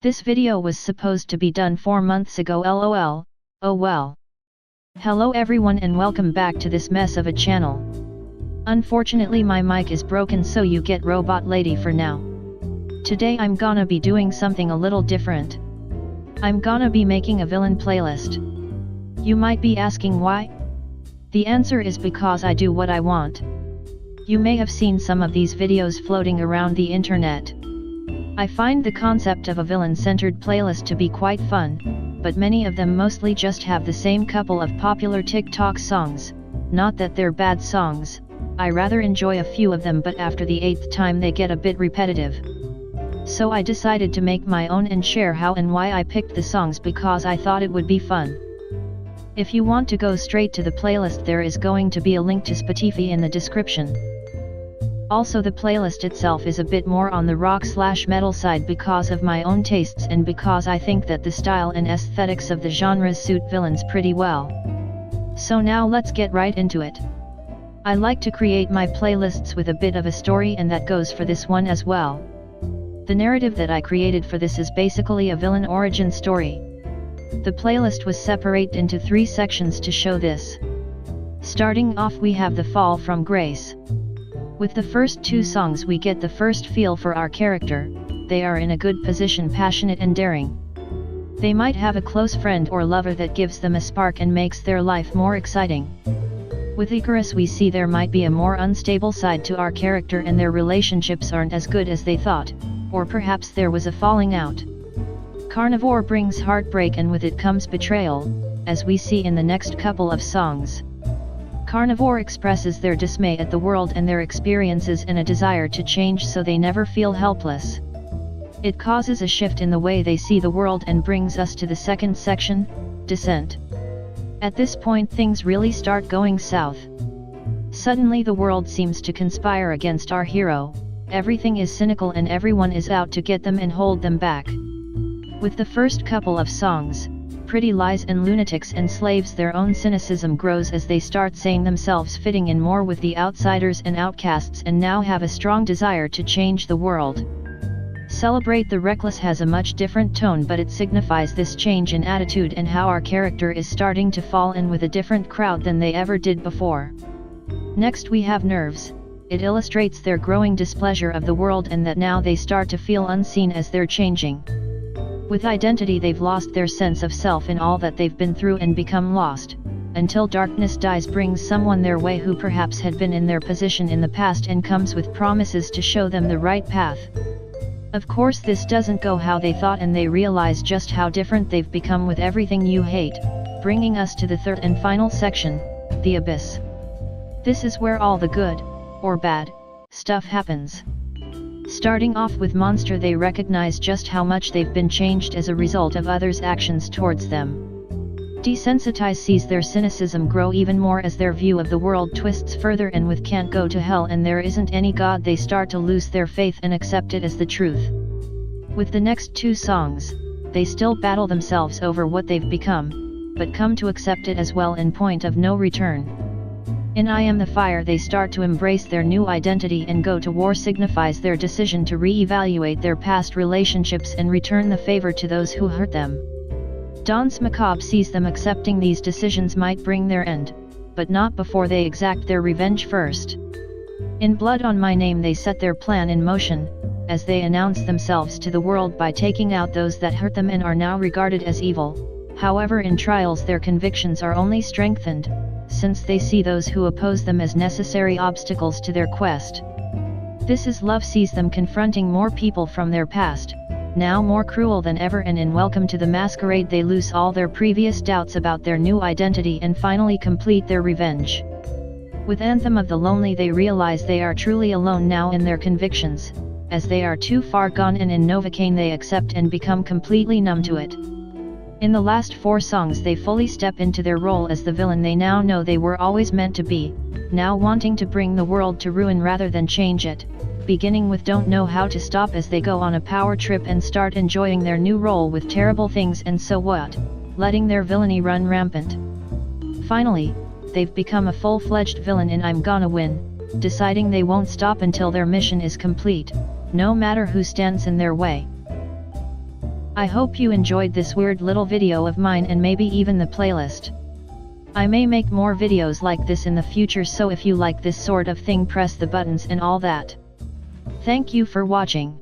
This video was supposed to be done 4 months ago, lol, oh well. Hello everyone and welcome back to this mess of a channel. Unfortunately my mic is broken, so you get Robot Lady for now. Today I'm gonna be doing something a little different. I'm gonna be making a villain playlist. You might be asking why? The answer is because I do what I want. You may have seen some of these videos floating around the internet. I find the concept of a villain-centered playlist to be quite fun, but many of them mostly just have the same couple of popular TikTok songs. Not that they're bad songs, I rather enjoy a few of them, but after the 8th time they get a bit repetitive. So I decided to make my own and share how and why I picked the songs, because I thought it would be fun. If you want to go straight to the playlist, there is going to be a link to Spotify in the description. Also, the playlist itself is a bit more on the rock/metal side because of my own tastes and because I think that the style and aesthetics of the genres suit villains pretty well. So now let's get right into it. I like to create my playlists with a bit of a story, and that goes for this one as well. The narrative that I created for this is basically a villain origin story. The playlist was separated into 3 sections to show this. Starting off, we have The Fall from Grace. With the first 2 songs we get the first feel for our character. They are in a good position, passionate and daring. They might have a close friend or lover that gives them a spark and makes their life more exciting. With Icarus we see there might be a more unstable side to our character and their relationships aren't as good as they thought, or perhaps there was a falling out. Carnivore brings heartbreak, and with it comes betrayal, as we see in the next couple of songs. Carnivore expresses their dismay at the world and their experiences and a desire to change so they never feel helpless. It causes a shift in the way they see the world and brings us to the second section, Descent. At this point things really start going south. Suddenly the world seems to conspire against our hero, everything is cynical and everyone is out to get them and hold them back. With the first couple of songs, Pretty Lies and Lunatics and Slaves, their own cynicism grows as they start saying themselves fitting in more with the outsiders and outcasts and now have a strong desire to change the world. Celebrate the Reckless has a much different tone, but it signifies this change in attitude and how our character is starting to fall in with a different crowd than they ever did before. Next we have Nerves. It illustrates their growing displeasure of the world and that now they start to feel unseen as they're changing. With Identity they've lost their sense of self in all that they've been through and become lost, until Darkness Dies brings someone their way who perhaps had been in their position in the past and comes with promises to show them the right path. Of course this doesn't go how they thought and they realize just how different they've become with Everything You Hate, bringing us to the third and final section, The Abyss. This is where all the good, or bad, stuff happens. Starting off with Monster, they recognize just how much they've been changed as a result of others' actions towards them. Desensitize sees their cynicism grow even more as their view of the world twists further, and with Can't Go to Hell and There Isn't Any God they start to lose their faith and accept it as the truth. With the next 2 songs, they still battle themselves over what they've become, but come to accept it as well in Point of No Return. In I Am the Fire they start to embrace their new identity, and Go to War signifies their decision to re-evaluate their past relationships and return the favor to those who hurt them. Danse Macabre sees them accepting these decisions might bring their end, but not before they exact their revenge first. In Blood on My Name they set their plan in motion, as they announce themselves to the world by taking out those that hurt them and are now regarded as evil. However, in Trials their convictions are only strengthened, since they see those who oppose them as necessary obstacles to their quest. This Is Love sees them confronting more people from their past, now more cruel than ever, and in Welcome to the Masquerade they lose all their previous doubts about their new identity and finally complete their revenge. With Anthem of the Lonely they realize they are truly alone now in their convictions, as they are too far gone, and in Novocaine they accept and become completely numb to it. In the last 4 songs they fully step into their role as the villain they now know they were always meant to be, now wanting to bring the world to ruin rather than change it, beginning with Don't Know How to Stop as they go on a power trip and start enjoying their new role with Terrible Things and So What, letting their villainy run rampant. Finally, they've become a full-fledged villain in I'm Gonna Win, deciding they won't stop until their mission is complete, no matter who stands in their way. I hope you enjoyed this weird little video of mine and maybe even the playlist. I may make more videos like this in the future, so if you like this sort of thing, press the buttons and all that. Thank you for watching.